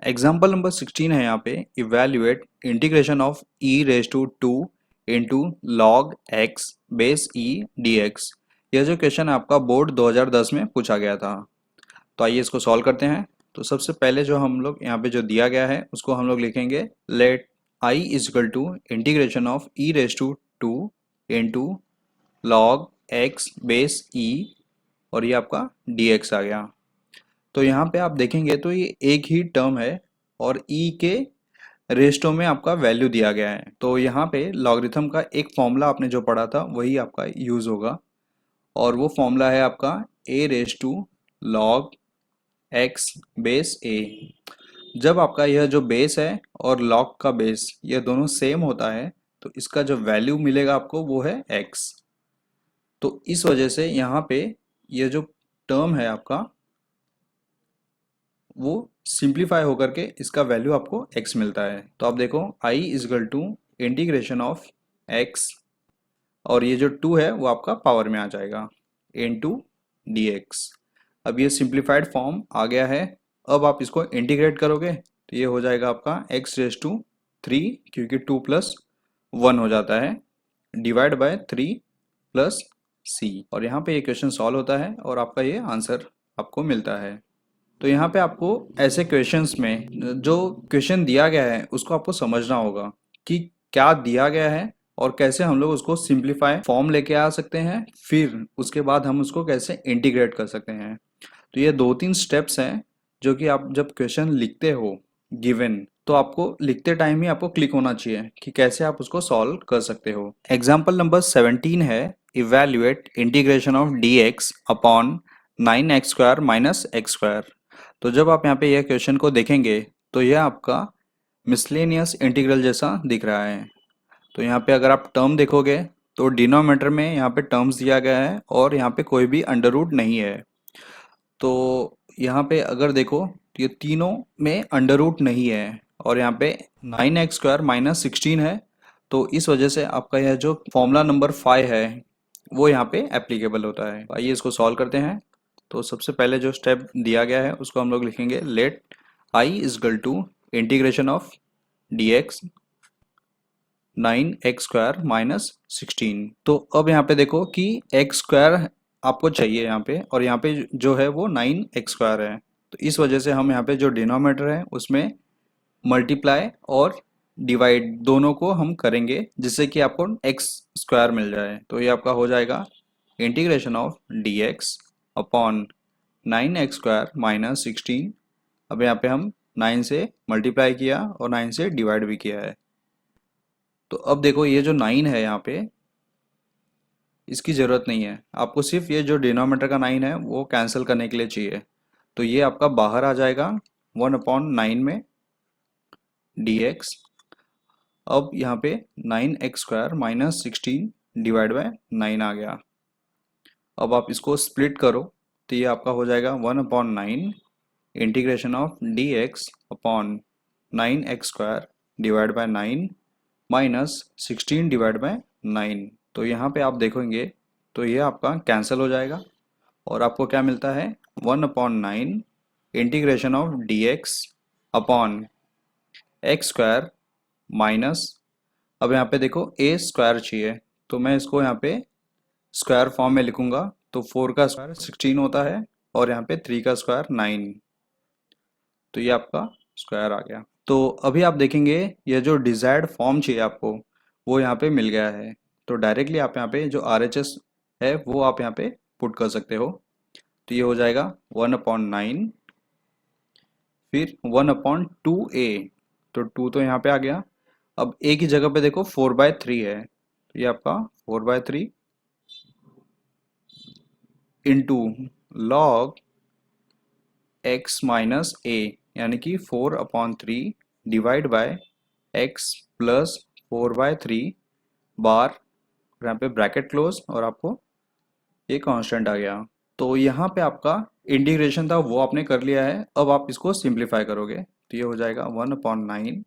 Example number 16 है यहाँ पे evaluate integration of E raise to 2 into log x base E D X. यह जो क्वेश्चन है आपका बोर्ड 2010 में पूछा गया था। तो आइए इसको सॉल्व करते हैं। तो सबसे पहले जो हम लोग यहाँ पे जो दिया गया है उसको हम लोग लिखेंगे let I is equal to integration of E raise to 2 into log x base E और ये आपका डी एक्स आ गया। तो यहाँ पे आप देखेंगे तो ये एक ही टर्म है और e के रेस्टो में आपका वैल्यू दिया गया है। तो यहाँ पे लॉगरिथम का एक फॉर्मूला आपने जो पढ़ा था वही आपका यूज होगा और वो फॉर्मूला है आपका a raise to log x base a। जब आपका यह जो बेस है और लॉग का बेस यह दोनों सेम होता है तो इसका जो वैल्यू मिलेगा आपको वो है x। तो इस वजह से यहाँ पे यह जो टर्म है आपका वो सिंप्लीफाई होकर के इसका वैल्यू आपको x मिलता है। तो आप देखो i equal to integration of x और ये जो 2 है वो आपका पावर में आ जाएगा इनटू dx। अब ये सिंप्लीफाइड फॉर्म आ गया है। अब आप इसको इंटीग्रेट करोगे तो ये हो जाएगा आपका x रेज टू 3 क्योंकि 2 प्लस 1 हो जाता है डिवाइड बाय 3 प्लस c और यहाँ पे ये क्वेश्चन सॉल्व होता है और आपका ये आंसर आपको मिलता है। तो यहाँ पे आपको ऐसे क्वेश्चंस में जो क्वेश्चन दिया गया है उसको आपको समझना होगा कि क्या दिया गया है और कैसे हम लोग उसको सिंप्लीफाई फॉर्म लेके आ सकते हैं, फिर उसके बाद हम उसको कैसे इंटीग्रेट कर सकते हैं। तो ये 2-3 स्टेप्स हैं जो कि आप जब क्वेश्चन लिखते हो गिवन तो आपको लिखते टाइम ही आपको क्लिक होना चाहिए कि कैसे आप उसको सॉल्व कर सकते हो। एग्जाम्पल नंबर 17 है evaluate integration of D x upon 9x² minus x²। तो जब आप यहाँ पे यह क्वेश्चन को देखेंगे तो यह आपका मिसलेनियस इंटीग्रल जैसा दिख रहा है। तो यहाँ पे अगर आप टर्म देखोगे तो डिनोमिनेटर में यहाँ पे टर्म्स दिया गया है और यहाँ पे कोई भी अंडर रूट नहीं है। तो यहाँ पे अगर देखो तो ये तीनों में अंडर रूट नहीं है और यहाँ पे 9x² माइनस 16 है। तो इस वजह से आपका यह जो फॉर्मूला नंबर 5 है वो यहाँ पे एप्लीकेबल होता है। आइए इसको सॉल्व करते हैं। तो सबसे पहले जो स्टेप दिया गया है उसको हम लोग लिखेंगे let I equal to integration of D X 9x² minus 16। तो अब यहाँ पे देखो कि x² आपको चाहिए यहाँ पे और यहाँ पे जो है वो 9x² है। तो इस वजह से हम यहाँ पे जो डिनोमिनेटर है उसमें मल्टीप्लाई और डिवाइड दोनों को हम करेंगे जिससे कि आपको x² मिल जाए। तो ये आपका हो जाएगा integration of D x upon 9x² minus 16। अब यहाँ पे हम 9 से मल्टीप्लाई किया और 9 से डिवाइड भी किया है। तो अब देखो ये जो 9 है यहाँ पे इसकी ज़रूरत नहीं है, आपको सिर्फ ये जो डिनोमिनेटर का 9 है वो कैंसिल करने के लिए चाहिए। तो ये आपका बाहर आ जाएगा 1/9 में dx। अब यहाँ पे 9x² माइनस 16 डिवाइड बाय 9 आ गया। अब आप इसको स्प्लिट करो तो ये आपका हो जाएगा 1/9 integration of D x upon 9x² divide by 9 minus 16 divide by 9। तो यहाँ पे आप देखेंगे तो ये आपका कैंसिल हो जाएगा और आपको क्या मिलता है 1/9 integration of D x upon x² minus, अब यहाँ पे देखो a² चाहिए तो मैं इसको यहाँ पे स्क्वायर फॉर्म में लिखूंगा। तो 4 का स्क्वायर 16 होता है और यहाँ पे 3 का स्क्वायर 9। तो ये आपका स्क्वायर आ गया। तो अभी आप देखेंगे ये जो डिजायर्ड फॉर्म चाहिए आपको वो यहाँ पे मिल गया है। तो डायरेक्टली आप यहाँ पे जो RHS है वो आप यहाँ पे पुट कर सकते हो। तो ये हो जाएगा 1/9 फिर 1/2a। तो 2 तो यहाँ पे आ गया। अब a की जगह पे देखो 4/3 है तो ये आपका 4/3 into log x minus a यानी कि 4/3 डिवाइड बाय x प्लस 4/3 बार, यहाँ पे ब्रैकेट क्लोज और आपको ये कांस्टेंट आ गया। तो यहाँ पे आपका इंटीग्रेशन था वो आपने कर लिया है। अब आप इसको सिंप्लीफाई करोगे तो ये हो जाएगा 1/9।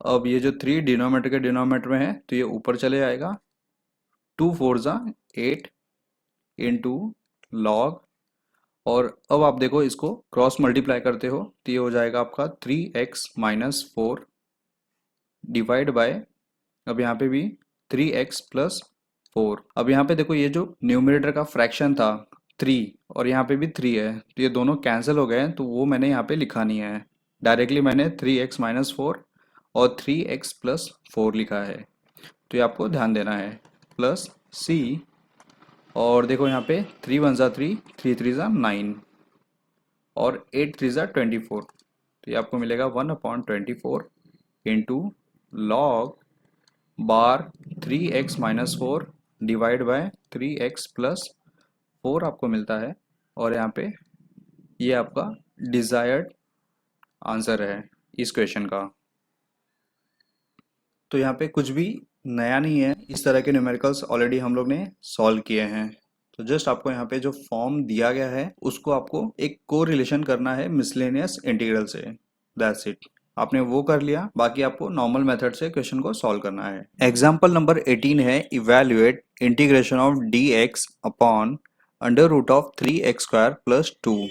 अब ये जो 3 डिनोमिनेटर के डिनोमिनेटर में है तो ये ऊपर चले आएगा 2 4 8 इंटू लॉग और अब आप देखो इसको क्रॉस मल्टीप्लाई करते हो तो ये हो जाएगा आपका 3x - 4 डिवाइड बाय, अब यहाँ पे भी 3x + 4। अब यहाँ पे देखो ये जो न्यूमरेटर का फ्रैक्शन था 3 और यहाँ पे भी 3 है, तो ये दोनों कैंसिल हो गए हैं, तो वो मैंने यहाँ पे लिखा नहीं है। डायरेक्टली मैंने 3x - 4 और 3x + 4 लिखा है। तो ये आपको ध्यान देना है। प्लस C, और देखो यहाँ पे 3 × 1 = 3, 3 × 3 = 9 और 8 × 3 = 24। तो ये आपको मिलेगा 1/24 into log bar 3x - 4 divide by 3x + 4 आपको मिलता है। और यहाँ पे ये आपका डिज़ायर्ड आंसर है इस क्वेश्चन का। तो यहाँ पे कुछ भी नया नहीं है, इस तरह के न्यूमेरिकल्स ऑलरेडी हम लोग ने सॉल्व किए हैं। तो जस्ट आपको यहाँ पे जो फॉर्म दिया गया है उसको आपको एक को रिलेशन करना है मिसलेनियस इंटीग्रल से, दैट्स इट। आपने वो कर लिया, बाकी आपको नॉर्मल मेथड से क्वेश्चन को सॉल्व करना है। एग्जाम्पल नंबर 18 है, evaluate integration of dx upon √3x² + 2।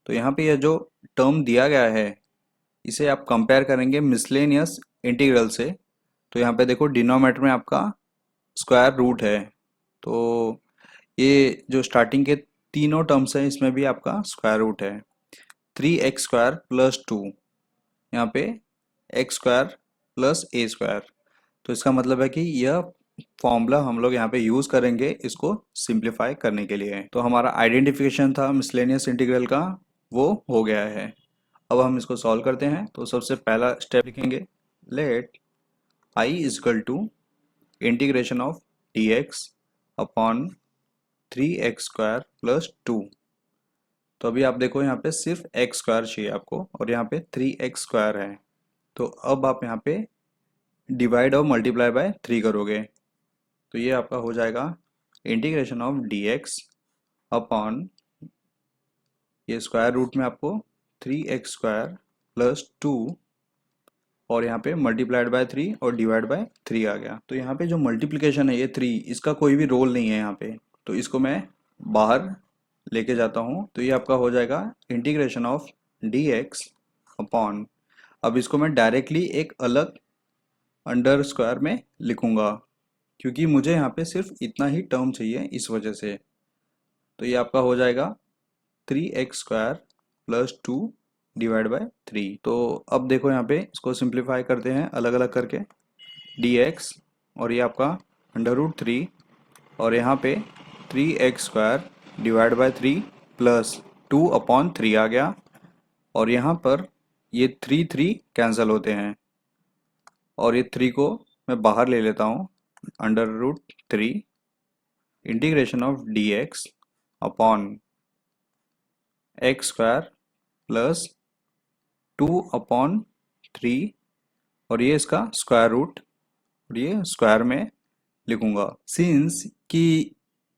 तो यहाँ पे ये जो टर्म दिया गया है इसे आप कंपेयर करेंगे मिसलेनियस इंटीग्रल से। तो यहाँ पे देखो डिनोमिनेटर में आपका स्क्वायर रूट है, तो ये जो स्टार्टिंग के तीनों टर्म्स हैं इसमें भी आपका स्क्वायर रूट है। 3x² + 2, यहाँ पे x² + a²। तो इसका मतलब है कि यह फॉर्मूला हम लोग यहाँ पे यूज़ करेंगे इसको सिंप्लीफाई करने के लिए। तो हमारा आइडेंटिफिकेशन था मिसलेनियस इंटीग्रल का, वो हो गया है। अब हम इसको सॉल्व करते हैं। तो सबसे पहला स्टेप लिखेंगे, let I = integration of dx upon 3x² + 2। तो अभी आप देखो यहाँ पे सिर्फ x² चाहिए आपको और यहाँ पे 3x² है। तो अब आप यहाँ पे डिवाइड और मल्टीप्लाई बाय 3 करोगे, तो ये आपका हो जाएगा इंटीग्रेशन ऑफ dx अपॉन, ये स्क्वायर रूट में आपको 3x² + 2 और यहाँ पे मल्टीप्लाइड बाय 3 और डिवाइड बाय 3 आ गया। तो यहाँ पे जो मल्टीप्लिकेशन है ये 3, इसका कोई भी रोल नहीं है यहाँ पे, तो इसको मैं बाहर लेके जाता हूँ। तो ये आपका हो जाएगा इंटीग्रेशन ऑफ dx अपॉन, अब इसको मैं डायरेक्टली एक अलग अंडर स्क्वायर में लिखूंगा क्योंकि मुझे यहाँ पे सिर्फ इतना ही टर्म चाहिए इस वजह से। तो ये आपका हो जाएगा 3x² + 2 डिवाइड बाय 3। तो अब देखो यहाँ पे इसको सिंप्लीफाई करते हैं अलग अलग करके, dx और ये आपका √3 और यहाँ पे 3x² डिवाइड बाय 3 प्लस 2/3 आ गया और यहाँ पर ये 3 कैंसिल होते हैं और ये 3 को मैं बाहर ले लेता हूँ। √3 integration of dx upon x² + 2/3 और ये इसका स्क्वायर रूट और ये स्क्वायर में लिखूंगा। सिंस कि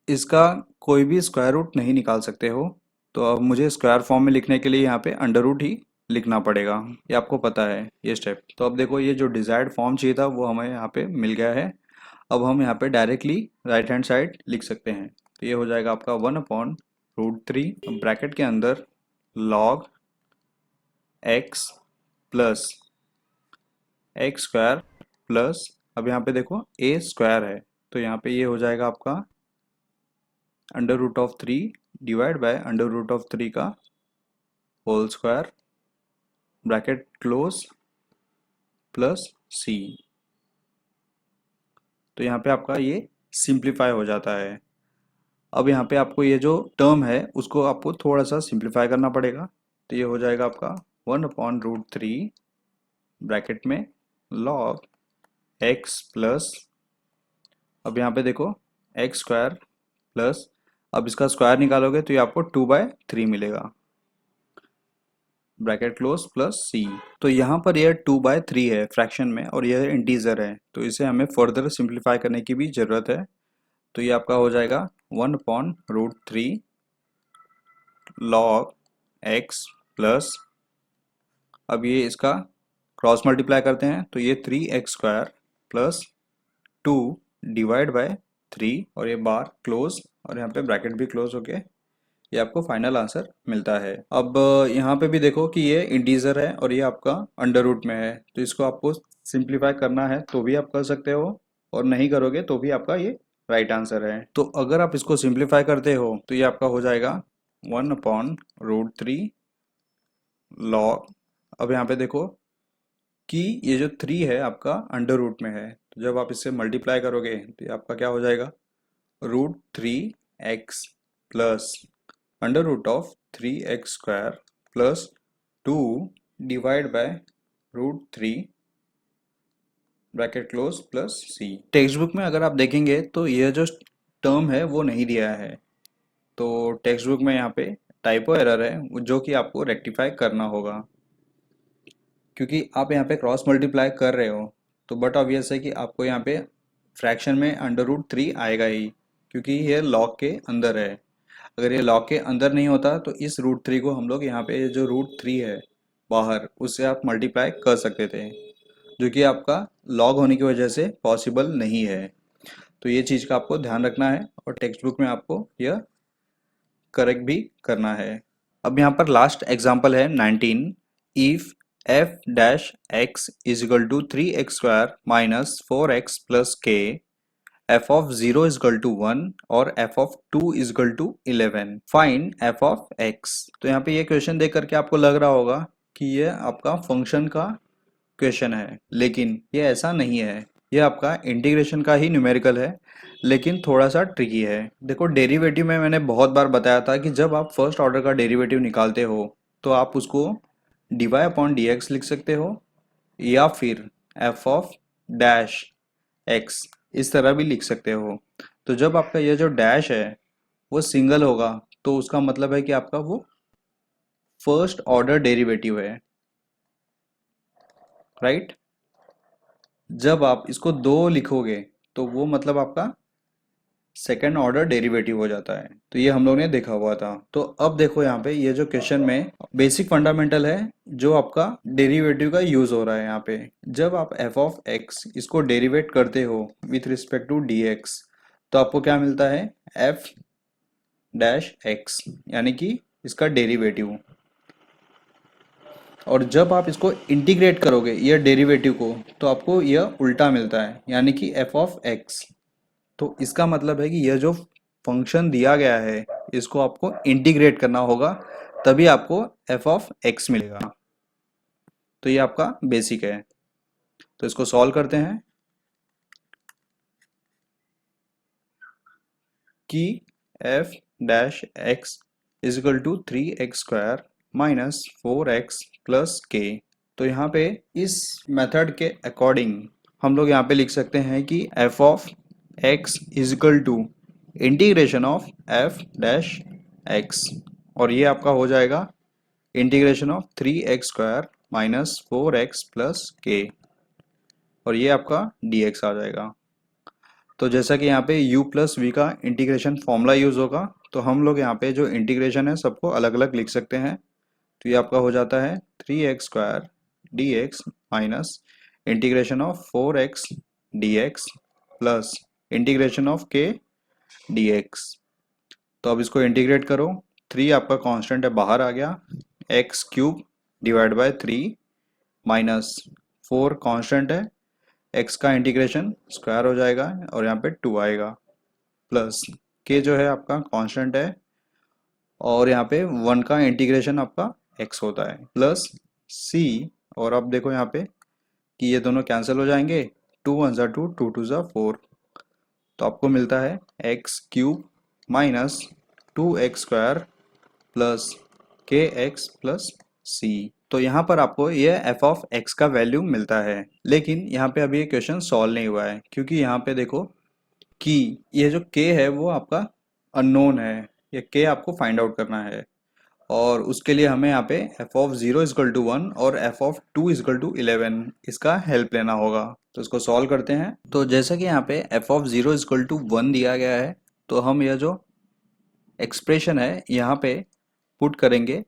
इसका कोई भी स्क्वायर रूट नहीं निकाल सकते हो, तो अब मुझे स्क्वायर फॉर्म में लिखने के लिए यहाँ पे अंडर रूट ही लिखना पड़ेगा, ये आपको पता है ये स्टेप। तो अब देखो ये जो डिजायर्ड फॉर्म चाहिए था वो हमें यहाँ पे मिल गया है। अब हम यहाँ पे डायरेक्टली राइट हैंड साइड लिख सकते हैं। तो ये हो जाएगा आपका 1/√3 ब्रैकेट के अंदर log x plus x² plus, अब यहाँ पे देखो a² है, तो यहाँ पे ये हो जाएगा आपका √3 डिवाइड बाय √3 का whole square bracket close plus c। तो यहाँ पे आपका ये सिंप्लीफाई हो जाता है। अब यहाँ पे आपको ये जो टर्म है उसको आपको थोड़ा सा सिंप्लीफाई करना पड़ेगा। तो ये हो जाएगा आपका 1/√3 ब्रैकेट में log x प्लस, अब यहाँ पे देखो x² प्लस, अब इसका स्क्वायर निकालोगे तो ये आपको 2/3 मिलेगा ब्रैकेट क्लोज प्लस c। तो यहाँ पर यह 2/3 है फ्रैक्शन में और यह इंटीजर है, तो इसे हमें फर्दर सिंप्लीफाई करने की भी ज़रूरत है। तो ये आपका हो जाएगा 1/√3 log x प्लस, अब ये इसका क्रॉस मल्टीप्लाई करते हैं तो ये 3x² प्लस 2 डिवाइड बाय 3 और ये बार क्लोज और यहाँ पे ब्रैकेट भी क्लोज हो गए ये आपको फाइनल आंसर मिलता है। अब यहाँ पे भी देखो कि ये इंटीजर है और ये आपका अंडर रूट में है, तो इसको आपको सिंप्लीफाई करना है तो भी आप कर सकते हो, और नहीं करोगे तो भी आपका ये राइट आंसर है। तो अगर आप इसको सिंप्लीफाई करते हो तो ये आपका हो जाएगा 1/√3 लॉग। अब यहाँ पे देखो कि ये जो 3 है आपका अंडर रूट में है, तो जब आप इससे मल्टीप्लाई करोगे तो ये आपका क्या हो जाएगा, √3x plus under root of 3x² plus 2 divide by √3 bracket close plus c। Text book में अगर आप देखेंगे तो ये जो टर्म है वो नहीं दिया है, तो टेक्स्ट बुक में यहाँ पे टाइपो एरर है जो कि आपको रेक्टिफाई करना होगा, क्योंकि आप यहाँ पे क्रॉस मल्टीप्लाई कर रहे हो। तो बट ऑब्वियस है कि आपको यहाँ पे फ्रैक्शन में अंडर रूट 3 आएगा ही, क्योंकि ये लॉग के अंदर है। अगर ये लॉग के अंदर नहीं होता तो इस √3 को हम लोग यहाँ पे जो √3 है बाहर, उससे आप मल्टीप्लाई कर सकते थे, जो कि आपका लॉग होने की वजह से पॉसिबल नहीं है। तो ये चीज़ का आपको ध्यान रखना है और टेक्स्ट बुक में आपको यह करेक्ट भी करना है। अब यहाँ पर लास्ट एग्जांपल है 19। If f dash x is equal to 3x² minus 4x plus k, f of 0 is equal to 1 और f of 2 is equal to 11, find f of x। तो यहाँ पे ये क्वेश्चन देख करके आपको लग रहा होगा कि ये आपका फंक्शन का क्वेश्चन है, लेकिन ये ऐसा नहीं है। ये आपका इंटीग्रेशन का ही न्यूमेरिकल है, लेकिन थोड़ा सा ट्रिकी है। देखो डेरिवेटिव में मैंने बहुत बार बताया था कि जब आप फर्स्ट ऑर्डर का डेरिवेटिव निकालते हो तो आप उसको dy/dx लिख सकते हो, या फिर f ऑफ डैश x इस तरह भी लिख सकते हो। तो जब आपका ये जो डैश है वो सिंगल होगा तो उसका मतलब है कि आपका वो फर्स्ट ऑर्डर डेरिवेटिव है, राइट। जब आप इसको 2 लिखोगे तो वो मतलब आपका सेकेंड ऑर्डर डेरिवेटिव हो जाता है। तो ये हम लोग ने देखा हुआ था। तो अब देखो यहाँ पे ये जो क्वेश्चन में बेसिक फंडामेंटल है जो आपका डेरिवेटिव का यूज हो रहा है। यहाँ पे जब आप f ऑफ x इसको डेरिवेट करते हो विथ रिस्पेक्ट टू dx, तो आपको क्या मिलता है, f डैश x, यानी कि इसका डेरिवेटिव। और जब आप इसको इंटीग्रेट करोगे ये डेरिवेटिव को, तो आपको यह उल्टा मिलता है, यानी कि f ऑफ x। तो इसका मतलब है कि यह जो फंक्शन दिया गया है इसको आपको इंटीग्रेट करना होगा, तभी आपको f ऑफ x मिलेगा। तो ये आपका बेसिक है। तो इसको सॉल्व करते हैं कि f dash x is equal to 3x² minus 4x plus k। तो यहाँ पे इस मेथड के अकॉर्डिंग हम लोग यहाँ पे लिख सकते हैं कि f of x is equal to integration of f dash x, और ये आपका हो जाएगा integration of 3x² minus 4x plus k, और ये आपका dx आ जाएगा। तो जैसा कि यहाँ पे u प्लस v का इंटीग्रेशन फॉर्मूला यूज होगा, तो हम लोग यहाँ पे जो इंटीग्रेशन है सबको अलग अलग लिख सकते हैं। तो ये आपका हो जाता है 3x² dx minus integration of 4x dx plus integration of k dx। तो अब इसको इंटीग्रेट करो, 3 आपका कांस्टेंट है बाहर आ गया, x³ divide by 3 minus 4 constant है, x का इंटीग्रेशन स्क्वायर हो जाएगा और यहाँ पे 2 आएगा, प्लस k जो है आपका कांस्टेंट है और यहाँ पे 1 का इंटीग्रेशन आपका x होता है, प्लस c। और अब देखो यहाँ पे कि ये दोनों कैंसिल हो जाएंगे, 2 1 जा 2, 2 2 जा 4, तो आपको मिलता है x³ minus 2x² plus kx plus c। तो यहाँ पर आपको ये f ऑफ x का वैल्यू मिलता है, लेकिन यहाँ पे अभी ये क्वेश्चन सॉल्व नहीं हुआ है, क्योंकि यहाँ पे देखो कि ये जो k है वो आपका अननोन है, ये k आपको फाइंड आउट करना है, और उसके लिए हमें यहाँ पे f ऑफ 0 इजकल टू 1 और f ऑफ 2 इजकल टू 11 इसका हेल्प लेना होगा। तो इसको सॉल्व करते हैं। तो जैसा कि यहाँ पे f ऑफ 0 इजकल टू 1 दिया गया है, तो हम यह जो एक्सप्रेशन है यहाँ पे पुट करेंगे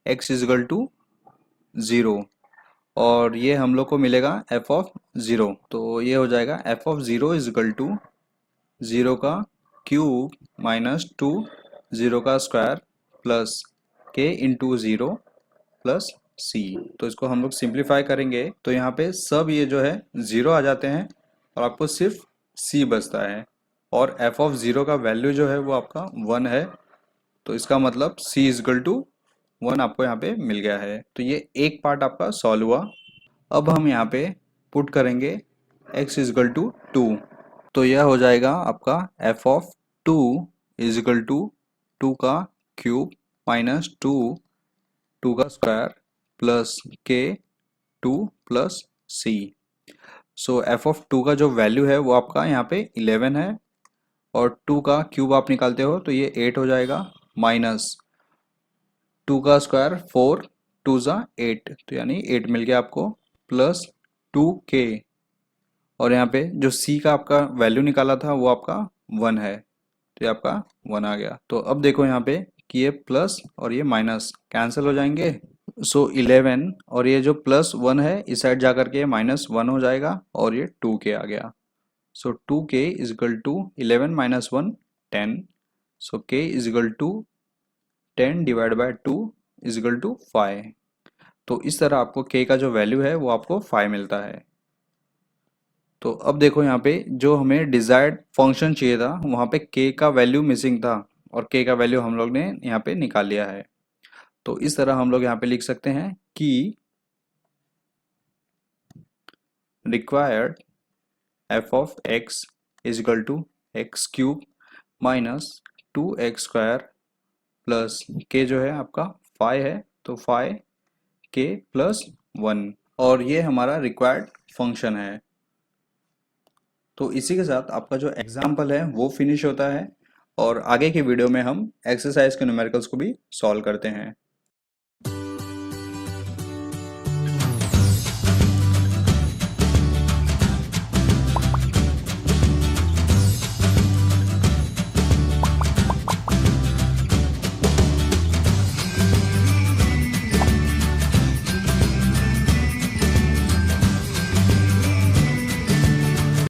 x इजकल टू 0, और ये हम लोग को मिलेगा f ऑफ 0। तो ये हो जाएगा f ऑफ 0 इजकल टू 0 का क्यूब माइनस 2 0 का स्क्वायर प्लस के इंटू ज़ीरो प्लस सी। तो इसको हम लोग सिंप्लीफाई करेंगे तो यहाँ पे सब ये जो है ज़ीरो आ जाते हैं और आपको सिर्फ सी बचता है, और एफ ऑफ ज़ीरो का वैल्यू जो है वो आपका 1 है। तो इसका मतलब c इजगल टू 1 आपको यहाँ पे मिल गया है। तो ये एक पार्ट आपका सॉल्व हुआ। अब हम यहाँ पे पुट करेंगे x इजगल टू 2। तो यह हो जाएगा आपका f ऑफ 2 इजगल टू 2 का क्यूब माइनस 2 का स्क्वायर प्लस के 2 plus c। So f of 2 का जो वैल्यू है वो आपका यहाँ पे 11 है, और 2 का क्यूब आप निकालते हो तो ये 8 हो जाएगा, माइनस 2 का स्क्वायर 4, 2 ज़ा 8, तो यानी 8 मिल गया आपको, प्लस 2k, और यहाँ पे जो c का आपका वैल्यू निकाला था वो आपका 1 है, तो ये आपका 1 आ गया। तो अब देखो यहाँ पे कि ये प्लस और ये माइनस कैंसिल हो जाएंगे। सो 11 और ये जो प्लस 1 है इस साइड जा करके माइनस 1 हो जाएगा, और ये 2k आ गया। So 2k is equal to 11 minus 1 10। So k is equal to 10 divide by 2 is equal to 5। तो इस तरह आपको k का जो वैल्यू है वो आपको 5 मिलता है। तो अब देखो यहाँ पे जो हमें डिजायर्ड फंक्शन चाहिए था वहाँ पे k का वैल्यू मिसिंग था, और k का वैल्यू हम लोग ने यहाँ पे निकाल लिया है। तो इस तरह हम लोग यहाँ पे लिख सकते हैं कि required f of x is equal to X cube minus 2x² plus k जो है आपका 5 है, तो 5k प्लस 1, और ये हमारा रिक्वायर्ड फंक्शन है। तो इसी के साथ आपका जो एग्जाम्पल है वो फिनिश होता है, और आगे के वीडियो में हम एक्सरसाइज के न्यूमेरिकल्स को भी सॉल्व करते हैं।